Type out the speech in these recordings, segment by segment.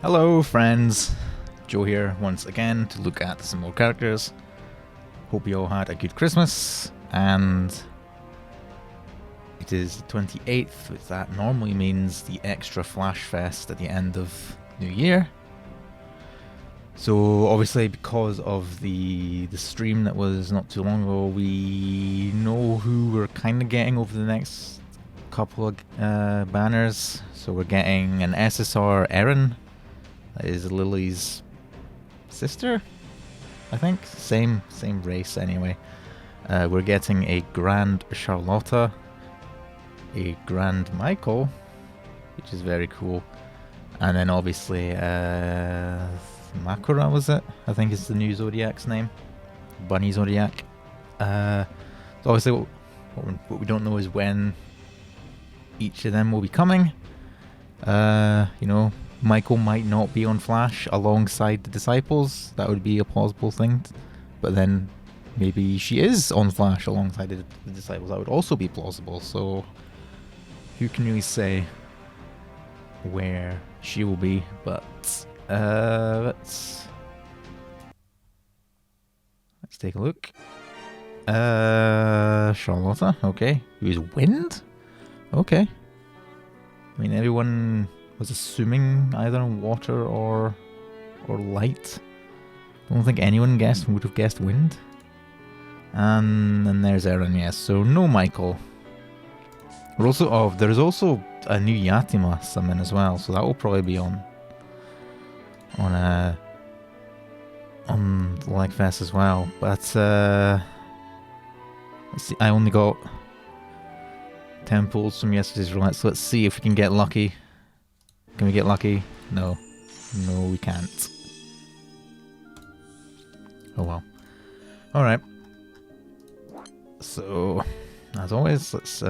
Hello friends, Joe here once again to look at some more characters. Hope you all had a good Christmas, and it is the 28th, which that normally means the extra Flash Fest at the end of New Year. So obviously because of the stream that was not too long ago, we know who we're kind of getting over the next couple of banners. So we're getting an SSR Erin. That is Lily's sister, I think. Same race anyway. We're getting a Grand Charlotta, a Grand Michael, which is very cool. And then obviously Makura, was it? I think is the new Zodiac's name. Bunny Zodiac. So obviously what we don't know is when each of them will be coming. You know, Michael might not be on Flash alongside the Disciples. That would be a plausible thing. But then maybe she is on Flash alongside the Disciples. That would also be plausible. So who can really say where she will be? But let's take a look. Charlotta, okay. Who's Wind? Okay. I mean, everyone was assuming either water or light. I don't think anyone would have guessed wind. And then there's Erin, yes. So no Michael. There's also a new Yatima summon as well, so that will probably be on the Legfest as well. But let's see, I only got 10 pulls from yesterday's roulette, so let's see if we can get lucky. Can we get lucky? No. No, we can't. Oh well. Alright. So, as always, let's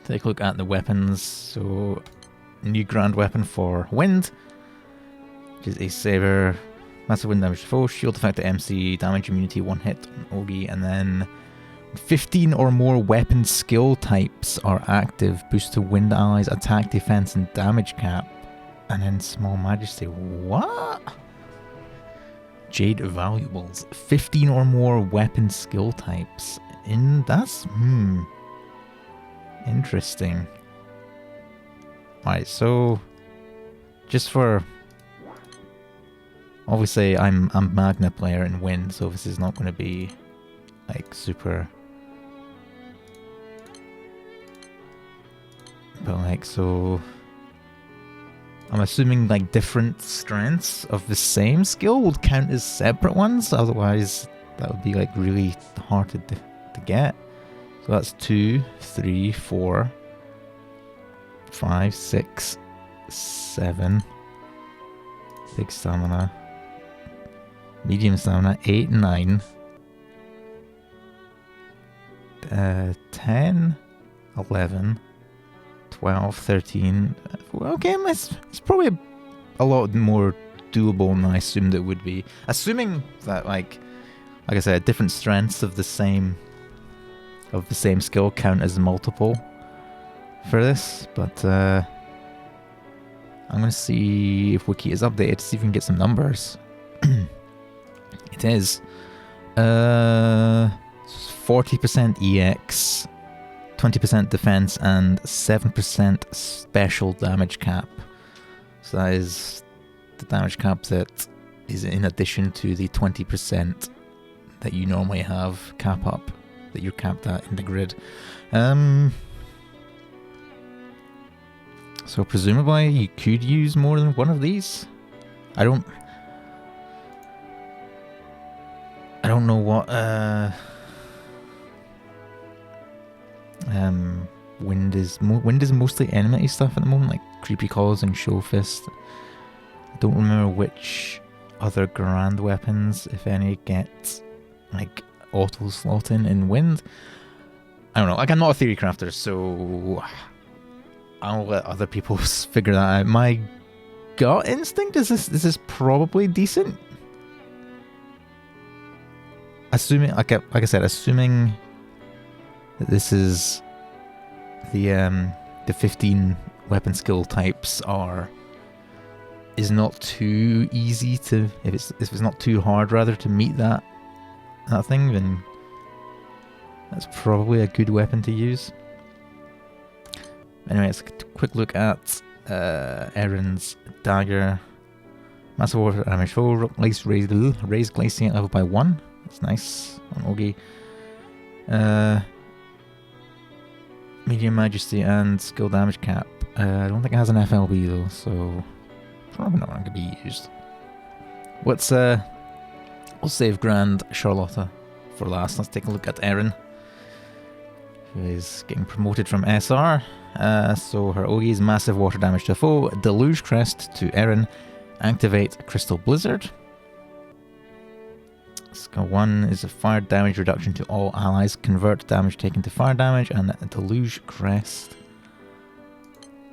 take a look at the weapons. So, new grand weapon for Wind, which is a Saber. Massive wind damage to foe, shield effect to MC, damage immunity, 1 hit on Ogi, and then 15 or more weapon skill types are active. Boost to wind allies, attack, defense, and damage cap. And then small majesty. What? Jade valuables. 15 or more weapon skill types. That's interesting. Alright, so just for, obviously I'm Magna player in Wind, so this is not going to be like super. But like, so I'm assuming like different strengths of the same skill would count as separate ones, otherwise that would be like really hard to get. So that's 2, 3, 4, 5, 6, 7. Big stamina. Medium stamina, 8, 9. 10, 11, 12, 13. Okay, it's probably a lot more doable than I assumed it would be. Assuming that, like I said, different strengths of the same skill count as multiple for this. But I'm gonna see if Wiki is updated to see if we can get some numbers. It is 40% EX, 20% defense, and 7% special damage cap. So that is the damage cap that is in addition to the 20% that you normally have cap up, that you're capped at in the grid. So presumably you could use more than one of these. I don't know what Wind is mostly enmity stuff at the moment, like Creepy Claws and Show Fist. I don't remember which other grand weapons, if any, get like auto slotting in Wind. I don't know. Like, I'm not a theory crafter, so I'll let other people figure that out. My gut instinct is this is probably decent. Assuming, like I said, assuming that this is the 15 weapon skill types are is not too easy to, if it's not too hard rather to meet that thing, then that's probably a good weapon to use. Anyway, let's quick look at Erin's dagger. Massive water damage, full raised glycine level by 1. That's nice on Ogi. Medium majesty and skill damage cap. I don't think it has an FLB though, so probably not going to be used. We'll save Grand Charlotta for last. Let's take a look at Erin, who is getting promoted from SR. So her Ogi is massive water damage to foe, Deluge Crest to Erin, activate Crystal Blizzard. Skill 1 is a fire damage reduction to all allies, convert damage taken to fire damage, and a Deluge Crest.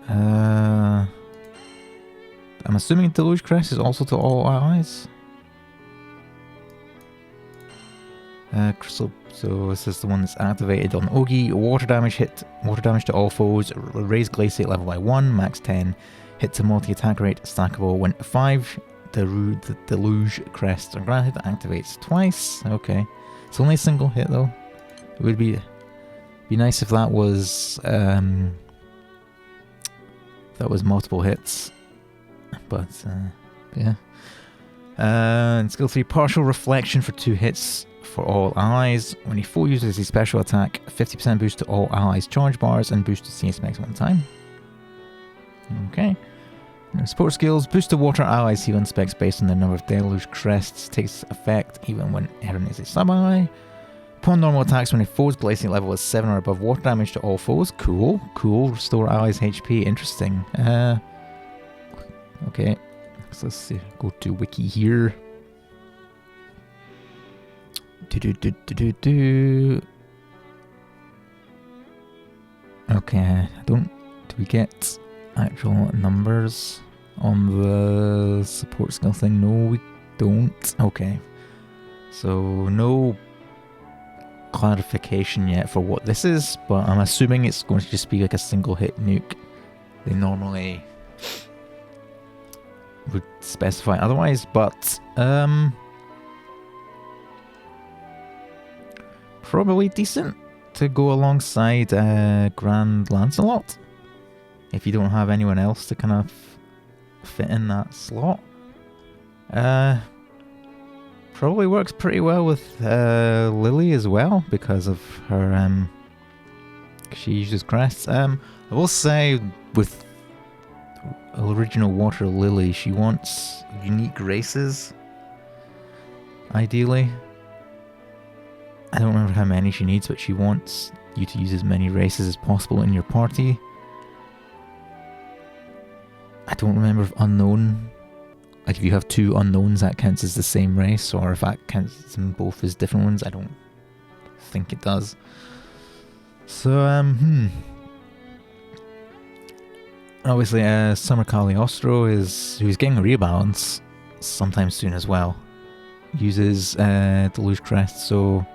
I'm assuming Deluge Crest is also to all allies. Crystal. So this is the one that's activated on Ogi. Water damage to all foes. Raise Glaciate level by 1, max 10. Hit to multi-attack rate, stackable when 5. The Deluge Crests are granted. Activates twice. Okay, it's only a single hit though. It would be nice if that was multiple hits. But yeah. And skill 3, partial reflection for 2 hits. For all allies. When he full uses his special attack, 50% boost to all allies' charge bars and boost to CS max 1 time. Okay. Now, support skills, boost to water allies' healing specs based on the number of Deluge Crests, takes effect even when Erin is a sub-ally. Upon normal attacks, when a foe's Glaciate level is 7 or above, water damage to all foes. Cool. Restore allies' HP. Interesting. Okay. So let's see. Go to wiki here. Okay, do we get actual numbers on the support skill thing? No, we don't. Okay, so no clarification yet for what this is, but I'm assuming it's going to just be like a single hit nuke. They normally would specify otherwise, but probably decent to go alongside Grand Lancelot if you don't have anyone else to kind of fit in that slot. Probably works pretty well with Lily as well because of her she uses crests. I will say with original Water Lily, she wants unique races ideally. I don't remember how many she needs, but she wants you to use as many races as possible in your party. I don't remember if unknown, like if you have 2 unknowns, that counts as the same race, or if that counts them both as different ones. I don't think it does. So, obviously, Summer Cagliostro who's getting a rebalance sometime soon as well, uses Deluge Crest, so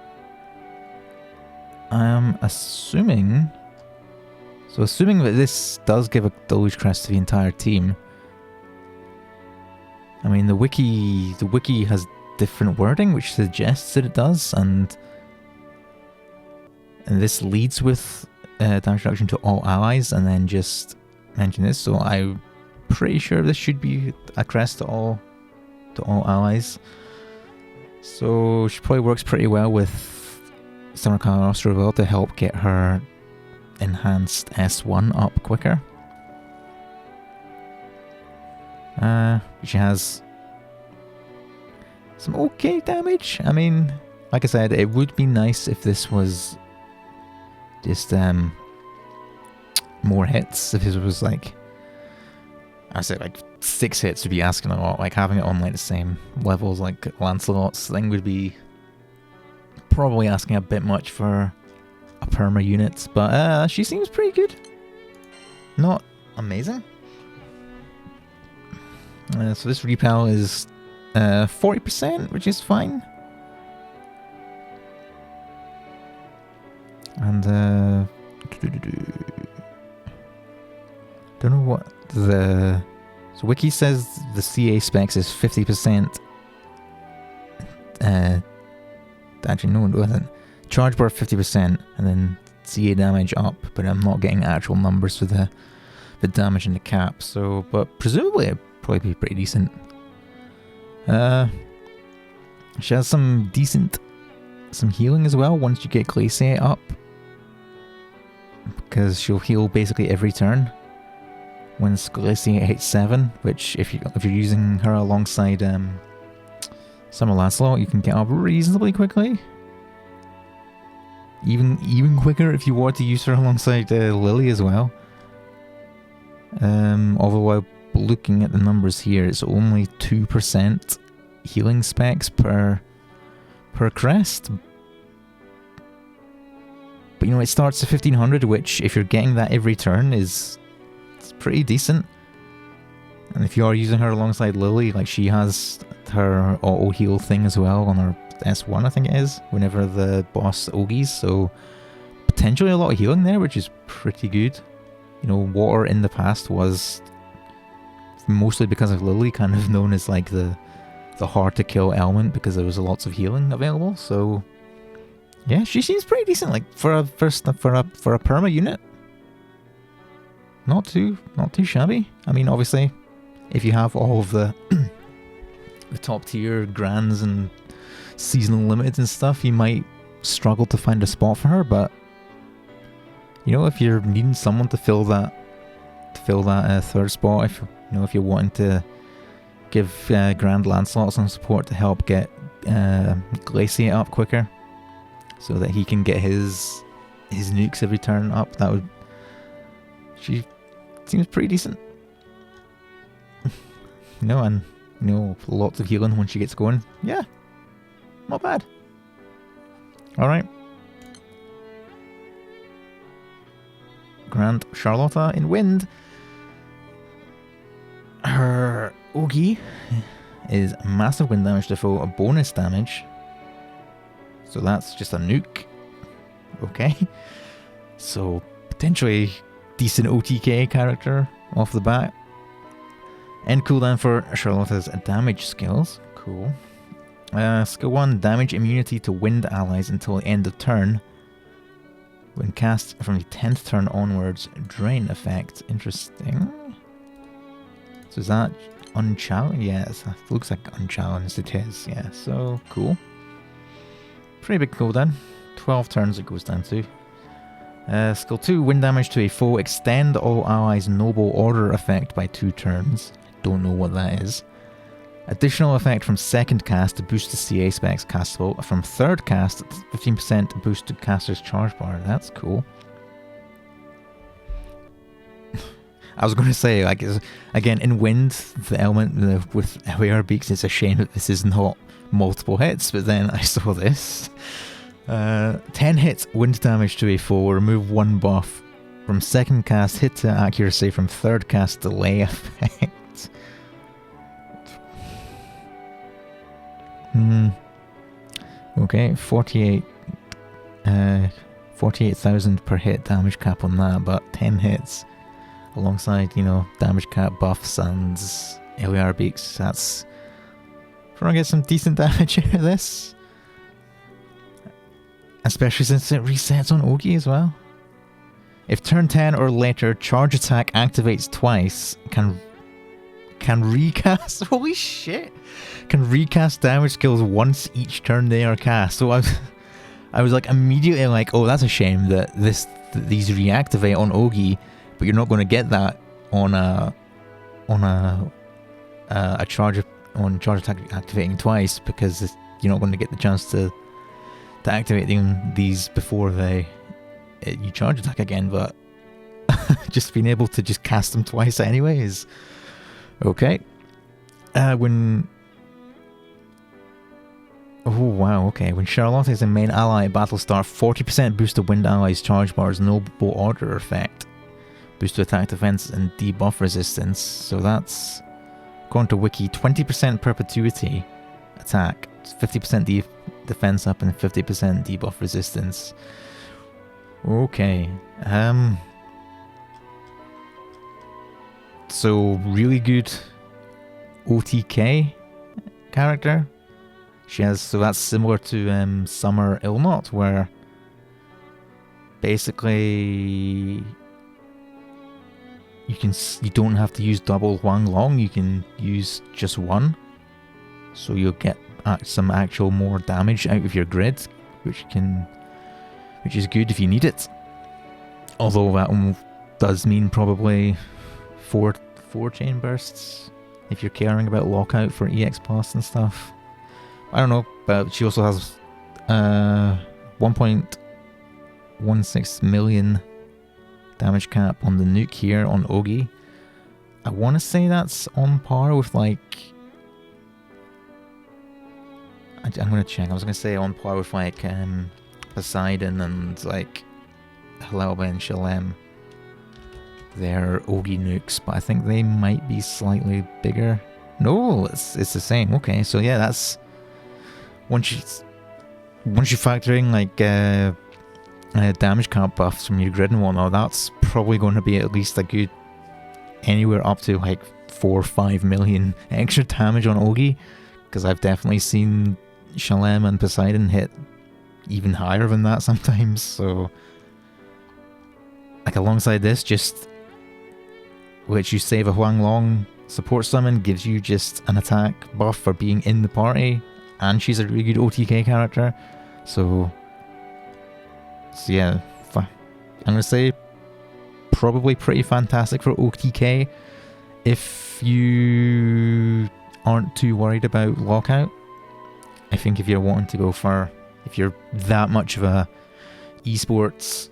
I'm assuming that this does give a Deluge Crest to the entire team. I mean, the wiki has different wording which suggests that it does, and this leads with damage reduction to all allies, and then just mention this. So I'm pretty sure this should be a crest to all allies. So she probably works pretty well with Summer Cagliostro well to help get her enhanced S1 up quicker. She has some okay damage. I mean, like I said, it would be nice if this was just more hits. If it was like, I said, like 6 hits would be asking a lot. Like having it on like the same levels like Lancelot's thing would be probably asking a bit much for a perma unit, but she seems pretty good. Not amazing. So this repel is 40%, which is fine. And don't know what the So Wiki says the CA specs is 50%. Actually, no, it wasn't. Charge bar 50%, and then CA damage up, but I'm not getting actual numbers for the damage in the cap. So, but presumably it'd probably be pretty decent. She has some healing as well once you get Glaciate up, because she'll heal basically every turn once Glaciate hits 7, which if you're using her alongside Summer Lancelot, you can get up reasonably quickly. Even quicker if you want to use her alongside Lily as well. Although looking at the numbers here, it's only 2% healing specs per crest. But you know, it starts at 1500, which if you're getting that every turn it's pretty decent. And if you are using her alongside Lily, like she has her auto heal thing as well on her S1, I think it is, whenever the boss Ogies, so potentially a lot of healing there, which is pretty good. You know, water in the past was mostly because of Lily kind of known as like the hard to kill element because there was lots of healing available. So yeah, she seems pretty decent, like for a perma unit. Not too shabby. I mean, obviously, if you have all of the the top tier grands and seasonal limiteds and stuff, you might struggle to find a spot for her. But you know, if you're needing someone to fill that third spot, if you're wanting to give Grand Lancelot some support to help get Glaciate up quicker, so that he can get his nukes every turn up, she seems pretty decent. And lots of healing when she gets going. Yeah, not bad. Alright. Grand Charlotta in Wind. Her Ogi is massive wind damage to foe, a bonus damage. So that's just a nuke. Okay. So potentially decent OTK character off the bat. End cooldown for Charlotta's damage skills. Cool. Skill 1, damage immunity to wind allies until the end of turn. When cast from the 10th turn onwards, drain effect. Interesting. So is that unchallenged? Yes, it looks like unchallenged it is. Yeah, so cool. Pretty big cooldown. 12 turns it goes down to. Skill 2, wind damage to a foe. Extend all allies' noble order effect by 2 turns. Don't know what that is. Additional effect from second cast to boost the CA specs castable. From third cast, 15% boost to caster's charge bar. That's cool. I was going to say, like, again, in wind, the element with AR beaks, it's a shame that this is not multiple hits, but then I saw this. 10 hits, wind damage to a foe. Remove 1 buff. From second cast, hit to accuracy. From third cast, delay effect. Okay, 48,000 per hit damage cap on that, but 10 hits alongside, damage cap buffs and LAR beaks. That's... We're gonna get some decent damage out of this. Especially since it resets on Ogi as well. If turn 10 or later, charge attack activates twice, can recast... Holy shit! Can recast damage skills once each turn they are cast. So I was like immediately like, oh, that's a shame that these reactivate on Ogi, but you're not going to get that on a charge attack activating twice, because you're not going to get the chance to activate these before you charge attack again. But just being able to just cast them twice anyway is okay. When Charlotta is a main ally at battle start, 40% boost to wind allies' charge bars, noble order effect. Boost to attack defense and debuff resistance. So that's, according to Wiki, 20% perpetuity attack, 50% defense up, and 50% debuff resistance. So really good OTK character. She has, so that's similar to Summer Illnot, where basically you don't have to use double Huang Long, you can use just one, so you'll get some actual more damage out of your grid, which is good if you need it. Although that one does mean probably four chain bursts if you're caring about lockout for EX Plus and stuff. I don't know, but she also has 1.16 million damage cap on the nuke here on Ogi. I want to say that's on par with like... I'm going to check. I was going to say on par with like Poseidon and like Halelba and Shalem. They're Ogi nukes, but I think they might be slightly bigger. No, it's the same. Okay, so yeah, that's... Once you factor in like damage cap buffs from your grid and whatnot, that's probably going to be at least a good anywhere up to like 4 or 5 million extra damage on Ogi, because I've definitely seen Shalem and Poseidon hit even higher than that sometimes. So like alongside this, just which you save a Huang Long support summon, gives you just an attack buff for being in the party, and she's a really good OTK character. So yeah, I'm going to say probably pretty fantastic for OTK if you aren't too worried about lockout. I think if you're wanting to go for, if you're that much of a esports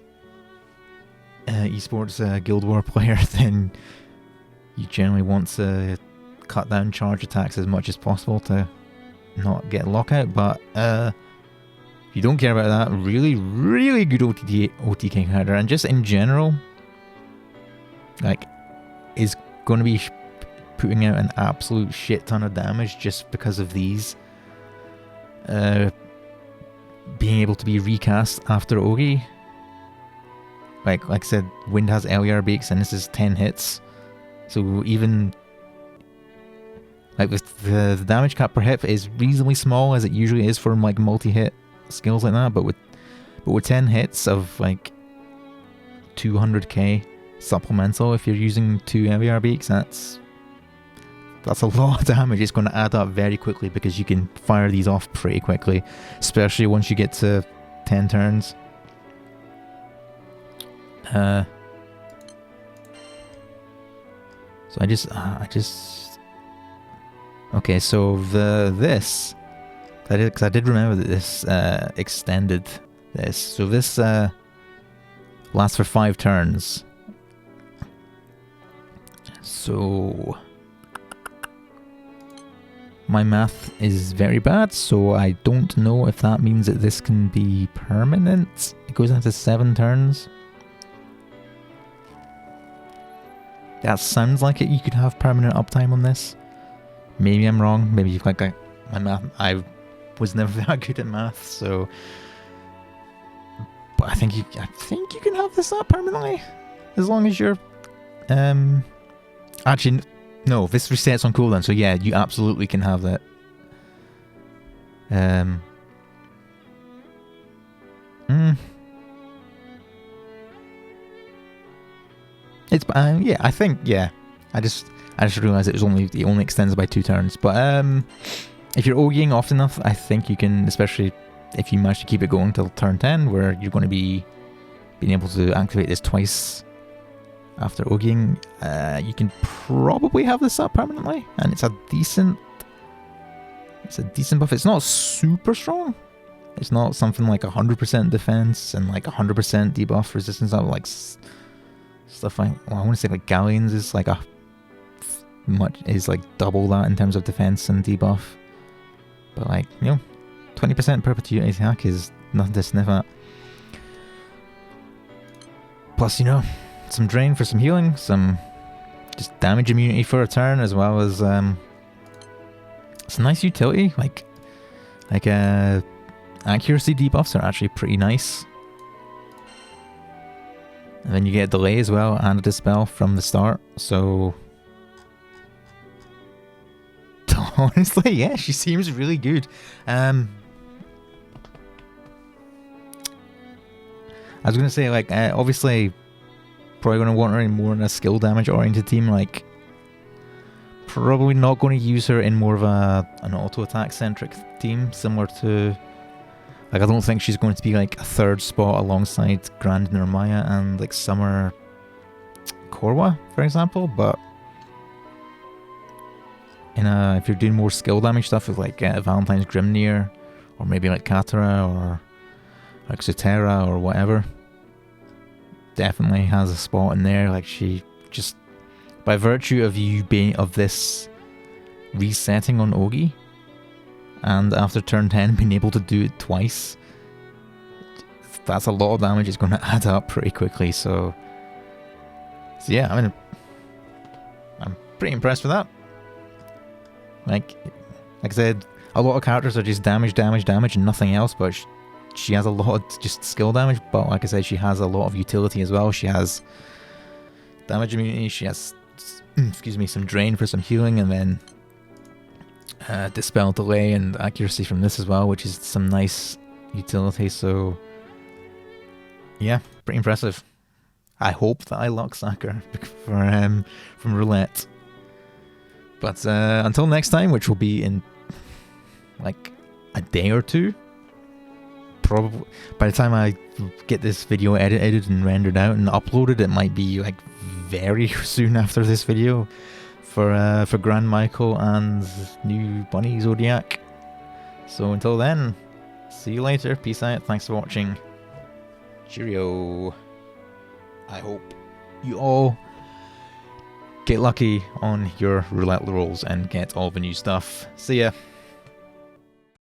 Guild War player, then you generally want to cut down charge attacks as much as possible to not get lockout. But if you don't care about that, really, really good OTK character, and just in general, like, is going to be putting out an absolute shit ton of damage just because of these being able to be recast after Ogi. Like I said, Wind has LER Beaks, and this is 10 hits. So even like with the damage cap per hit is reasonably small, as it usually is for like multi-hit skills like that. But with 10 hits of like 200k supplemental, if you're using 2 LER Beaks, that's a lot of damage. It's going to add up very quickly because you can fire these off pretty quickly, especially once you get to 10 turns. So I just okay. So this because I did remember that this extended this. So this lasts for 5 turns. So my math is very bad, so I don't know if that means that this can be permanent. It goes into 7 turns. That sounds like it. You could have permanent uptime on this. Maybe I'm wrong. Maybe you've got my math. I was never that good at math, so. But I think you can have this up permanently, as long as you're. Actually, no. This resets on cooldown, so yeah, you absolutely can have that. It's yeah, I think yeah. I just realised it only extends by 2 turns. But if you're OGing often enough, I think you can, especially if you manage to keep it going till turn 10, where you're going to be being able to activate this twice after OGing. You can probably have this up permanently, and it's a decent buff. It's not super strong. It's not something like 100% defense and like 100% debuff resistance. Of like stuff like, well, I want to say like Galleons is like like double that in terms of defense and debuff. But like, 20% perpetuity attack is nothing to sniff at. Plus, some drain for some healing, some just damage immunity for a turn, as well as it's a nice utility. Like accuracy debuffs are actually pretty nice. And then you get a delay as well and a dispel from the start. So Honestly, yeah, she seems really good. I was gonna say, like, obviously, probably gonna want her in more in a skill damage oriented team. Like, probably not going to use her in more of an auto attack centric team, similar to. Like, I don't think she's going to be like a third spot alongside Grand Nirmaya and like Summer Korwa, for example. But if you're doing more skill damage stuff with like Valentine's Grimnir, or maybe like Katara or like Zutera or whatever, definitely has a spot in there. Like, she just, by virtue of you being of this resetting on Ogi, and after turn 10 being able to do it twice, that's a lot of damage. It's going to add up pretty quickly. So yeah, I mean, I'm pretty impressed with that. Like I said, a lot of characters are just damage, and nothing else, but she has a lot of just skill damage. But like I said, she has a lot of utility as well. She has damage immunity, she has some drain for some healing, and then dispel, delay, and accuracy from this as well, which is some nice utility. So yeah, pretty impressive. I hope that I lucksack her from roulette. But until next time, which will be in like a day or two, probably by the time I get this video edited and rendered out and uploaded, it might be like very soon after this video for Grand Michael and new Bunny Zodiac. So until then, see you later. Peace out. Thanks for watching. Cheerio. I hope you all get lucky on your roulette rolls and get all the new stuff. See ya.